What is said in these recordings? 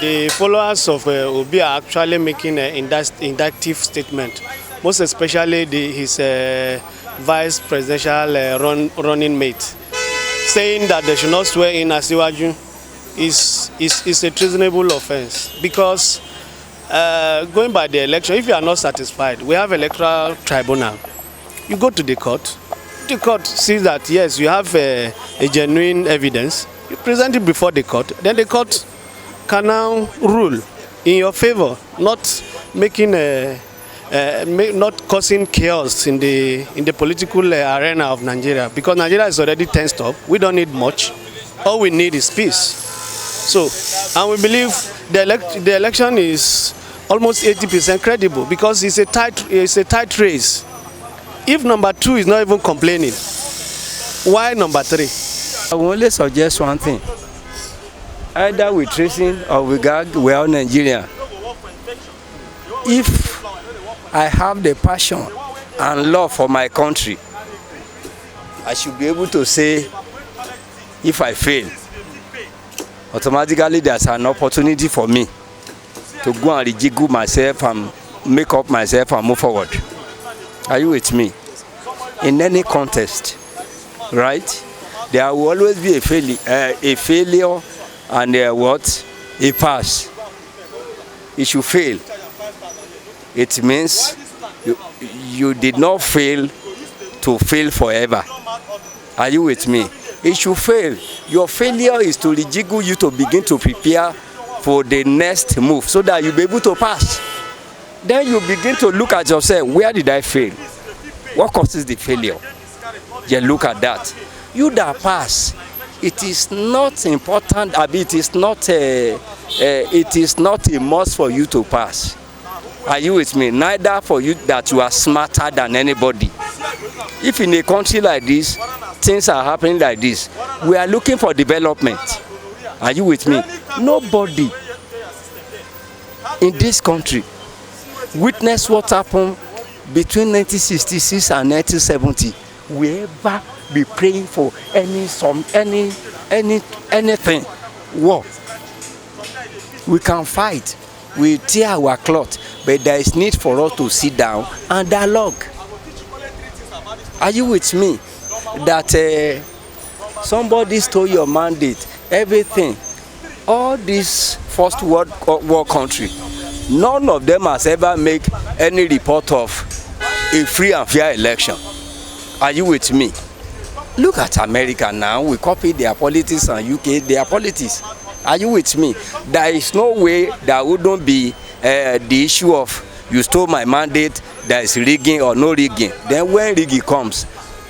the followers of Obi are actually making an inductive statement, most especially his vice presidential running mate, saying that they should not swear in Asiwaju is a treasonable offense, because going by the election, if you are not satisfied, we have electoral tribunal. You go to the court. The court sees that yes, you have a genuine evidence. You present it before the court. Then the court can now rule in your favor, not making not causing chaos in the political arena of Nigeria, because Nigeria is already tensed up. We don't need much. All we need is peace. So, and we believe the election is almost 80% credible, because it's a tight race. If number 2 is not even complaining, why number 3? I will only suggest one thing. Either we treason or we gag, we are Nigerian. If I have the passion and love for my country, I should be able to say, if I fail, automatically there's an opportunity for me to go and rejiggle myself and make up myself and move forward. Are you with me? In any contest, right? There will always be a failure and a pass. If you fail, it means you did not fail to fail forever. Are you with me? If you fail, your failure is to rejiggle you to begin to prepare for the next move so that you'll be able to pass. Then you begin to look at yourself, where did I fail? What causes the failure? You look at that. You that pass, it is not important, it is not a must for you to pass. Are you with me? Neither for you that you are smarter than anybody. If in a country like this, things are happening like this, we are looking for development. Are you with me? Nobody in this country witnessed what happened between 1966 and 1970. We ever be praying for anything. War. We can fight. We tear our cloth, but there is need for us to sit down and dialogue. Are you with me? That somebody stole your mandate, everything. All these first world war country, none of them has ever made any report of a free and fair election. Are you with me? Look at America now. We copy their politics, and UK their politics. Are you with me? There is no way there wouldn't be the issue of you stole my mandate, there is rigging or no rigging. Then when rigging comes,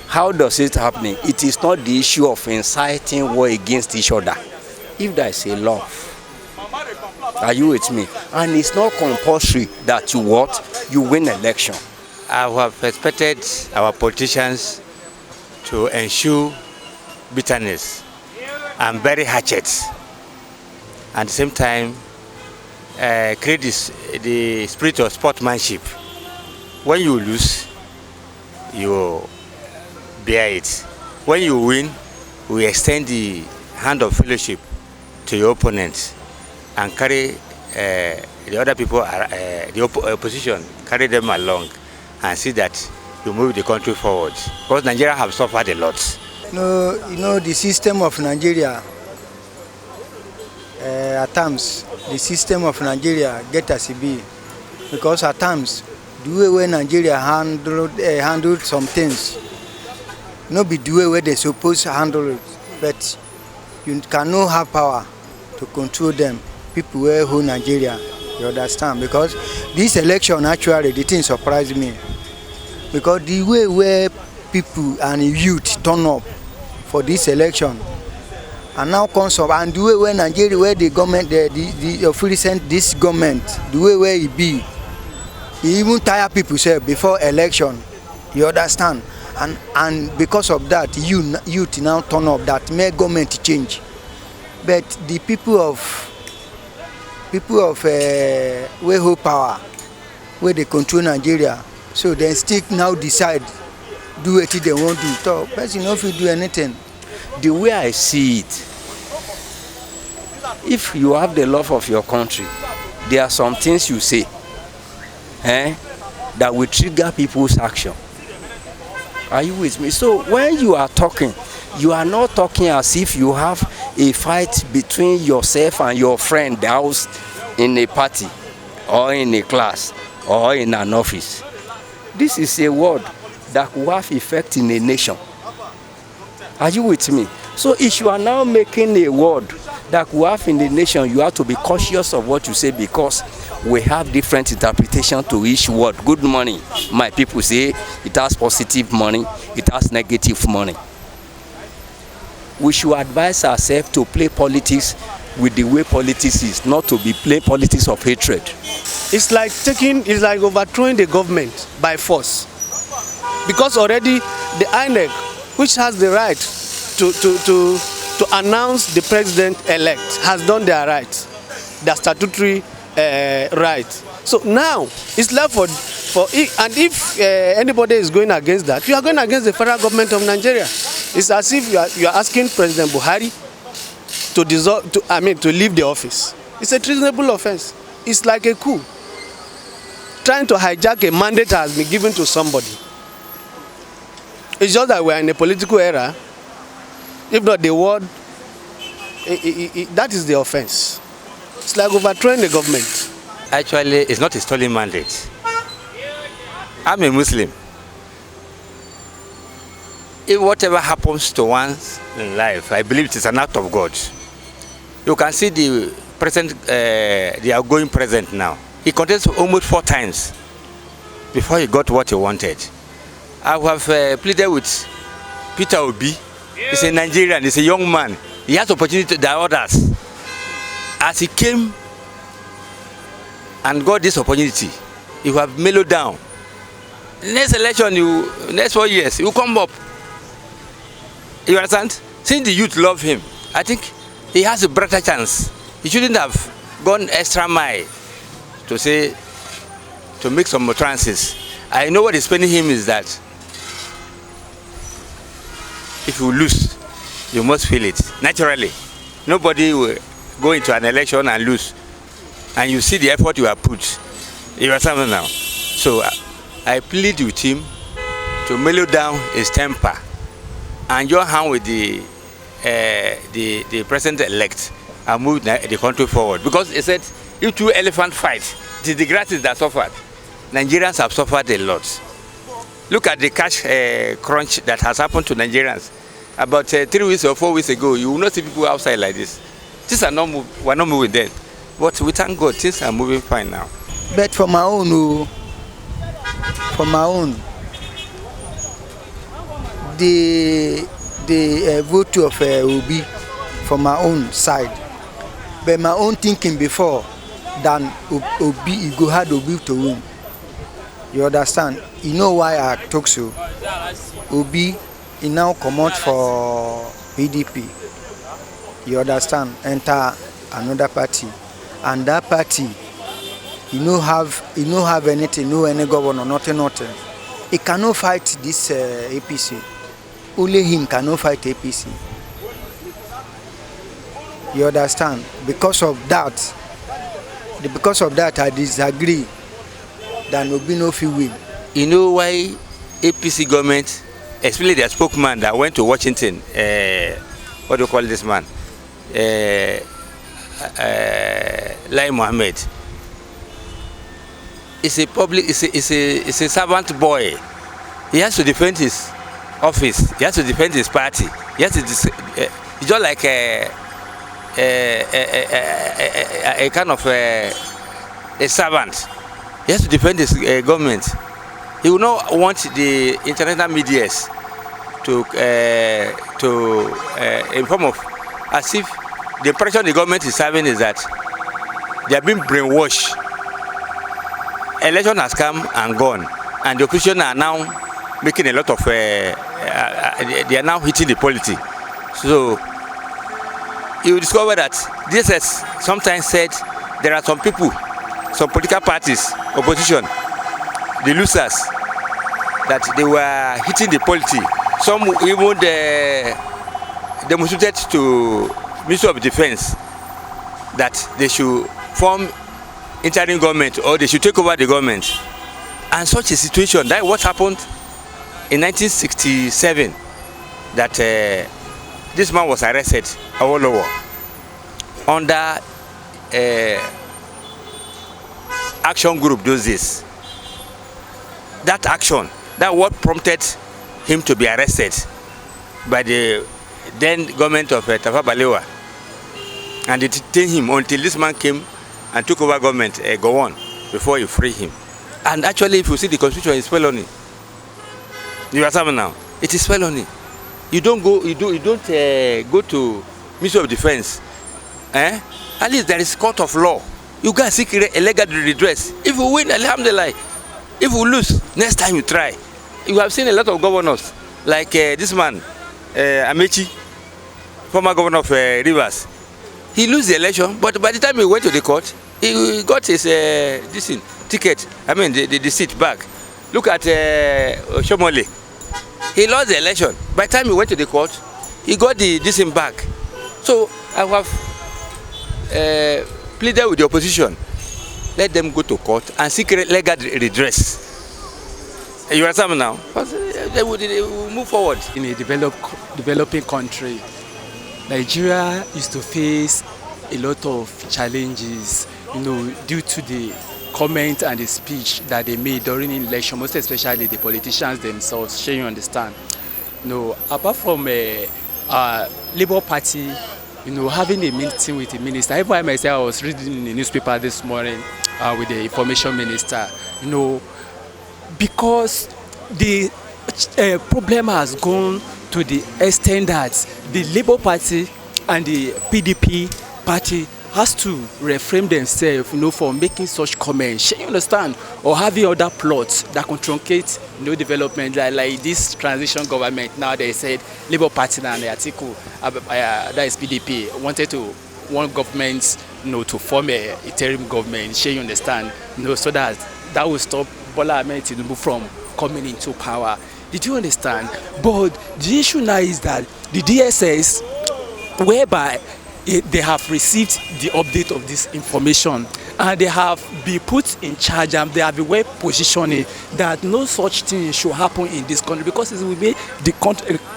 how does it happen? It is not the issue of inciting war against each other. If there is a love, are you with me? And it's not compulsory that you win election. I have expected our politicians to eschew bitterness and bury hatchets. At the same time, create the spirit of sportsmanship. When you lose, you bear it. When you win, we extend the hand of fellowship to your opponents and carry the other people, the opposition, carry them along and see that you move the country forward. Because Nigeria have suffered a lot. The system of Nigeria, at times, the system of Nigeria get as it be. Because at times, the way Nigeria handled some things, not be the way they supposed to handle it, but you cannot have power to control them. People who hold Nigeria, you understand? Because this election actually, the thing surprised me. Because the way where people and youth turn up for this election, and now comes up, and the way where Nigeria, where the government, this government, the way where it be, he even tire people say before election, you understand? And because of that, youth now turn up that make government change. But the people of where hold power, where they control Nigeria, so they still now decide do what they want to do. Person if you do anything. The way I see it, if you have the love of your country, there are some things you say that will trigger people's action. Are you with me? So when you are talking, you are not talking as if you have a fight between yourself and your friend housed in a party or in a class or in an office. This is a word that will have effect in a nation. Are you with me? So if you are now making a word that will have in the nation, you have to be cautious of what you say, because we have different interpretation to each word. Good morning, my people say it has positive meaning, it has negative meaning. We should advise ourselves to play politics with the way politics is, not to be playing politics of hatred. It's like overthrowing the government by force. Because already the INEC, which has the right to announce the president-elect, has done their right, their statutory right. So now it's left for and if anybody is going against that, you are going against the federal government of Nigeria. It's as if you are asking President Buhari to leave the office. It's a treasonable offense. It's like a coup. Trying to hijack a mandate that has been given to somebody. It's just that we are in a political era. If not the word, that is the offense. It's like overthrowing the government. Actually, it's not a stolen mandate. I'm a Muslim. If whatever happens to one in life, I believe it is an act of God. You can see the present, the outgoing president now. He contested almost 4 times before he got what he wanted. I have pleaded with Peter Obi. He's a Nigerian, he's a young man. He has opportunity than others. As he came and got this opportunity, he will have mellowed down. Next election, next 4 years, he will come up. You understand? Since the youth love him, I think he has a better chance. He shouldn't have gone extra mile to make some utterances. I know what is paining him is that if you lose, you must feel it naturally. Nobody will go into an election and lose, and you see the effort you have put. You understand now? So I plead with him to mellow down his temper and join hand with the president-elect and move the country forward. Because he said, if 2 elephants fight, it is the grasses that suffered. Nigerians have suffered a lot. Look at the cash crunch that has happened to Nigerians. About 3 weeks or 4 weeks ago, you will not see people outside like this. Things are not we're not moving then. But we thank God, things are moving fine now. But for my own, the vote of Obi for my own side. But my own thinking before than Obi, you go had Obi to win. You understand? You know why I talk so? Obi, he now come out for PDP. You understand? Enter another party, and that party, you no have anything, no any governor, nothing. He cannot fight this APC. Only him cannot fight APC. You understand? Because of that, I disagree that Obi no fit win. You know why APC government, especially their spokesman that went to Washington, what do you call this man? Lai Mohammed. It's a servant boy. He has to defend his office. He has to defend his party. He has to it's just like a kind of a servant. He has to defend his government. He will not want the international media to inform of, as if the impression the government is having is that they are being brainwashed. Election has come and gone, and the opposition are now making a lot of, they are now hitting the polity. So you will discover that this has sometimes said there are some people, some political parties, opposition, the losers, that they were hitting the polity. Some even demonstrated to Ministry of Defense that they should form interim government or they should take over the government. And such a situation, that what happened in 1967, that this man was arrested, Awolowo, under action group those days. That action, that what prompted him to be arrested by the then government of Tafawa Balewa. And they detained him until this man came and took over government, go on, before you free him. And actually, if you see the constitution, it's felony. You understand now? It is felony. You don't go. Go to Ministry of Defense. At least there is court of law. You can seek a legal redress. If you win, alhamdulillah. If you lose, next time you try. You have seen a lot of governors, like this man, Amechi, former governor of Rivers. He lose the election, but by the time he went to the court, he got his ticket. I mean, the seat back. Look at Shomole. He lost the election. By the time he went to the court, he got this back. So I have pleaded with the opposition. Let them go to court and seek legal redress. You understand now? They will move forward. In a developing country, Nigeria used to face a lot of challenges, due to the comment and the speech that they made during the election, most especially the politicians themselves. Sure, you understand? Apart from Labour Party, having a meeting with the minister. Even I myself, I was reading in the newspaper this morning with the information minister, because the problem has gone to the extent that the Labour Party and the PDP party has to refrain themselves, from making such comments. You understand? Or having other plots that can truncate, development, like this transition government. Now they said Labour Party and the article, that is PDP, wanted to want governments, to form a interim government. You understand? So that will stop Bola Ahmed Tinubu from coming into power. Did you understand? But the issue now is that the DSS, whereby they have received the update of this information and they have been put in charge and they have been well positioned that no such thing should happen in this country, because it will make the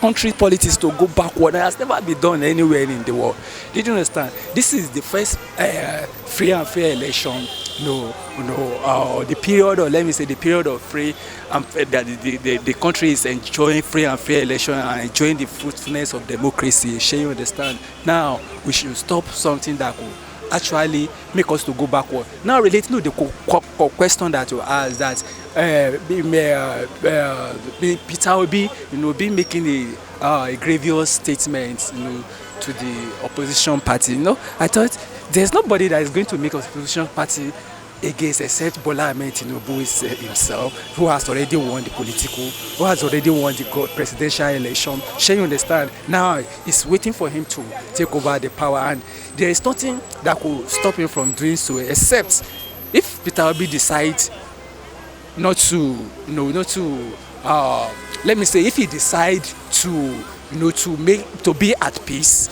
country politics to go backward. It has never been done anywhere in the world. Did you understand? This is the first free and fair election. The period, or let me say the period of free and fair, that the country is enjoying free and fair election and enjoying the fruitfulness of democracy. Shall you understand? Now we should stop something that could actually make us to go backward. Now relating to the question that you asked, that Peter Obi, be making a grievous statement, to the opposition party. I thought there's nobody that is going to make opposition party against except Bola Ahmed Tinubu himself, who has already won the who has already won the presidential election. Shall you understand? Now it's waiting for him to take over the power, and there is nothing that could stop him from doing so, except if Peter Obi decides not to, let me say, if he decides to, to be at peace,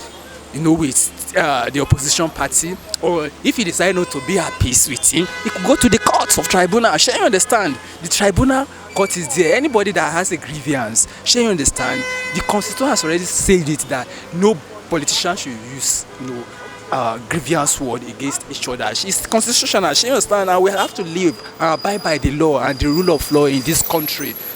with the opposition party, or if he decides not to be at peace with him, he could go to the courts of tribunal. Shall you understand? The tribunal court is there. Anybody that has a grievance, shall you understand? The constitution has already said it that no politician should use, grievance word against each other. It's constitutional. Shall you understand? And we have to live and abide by the law and the rule of law in this country.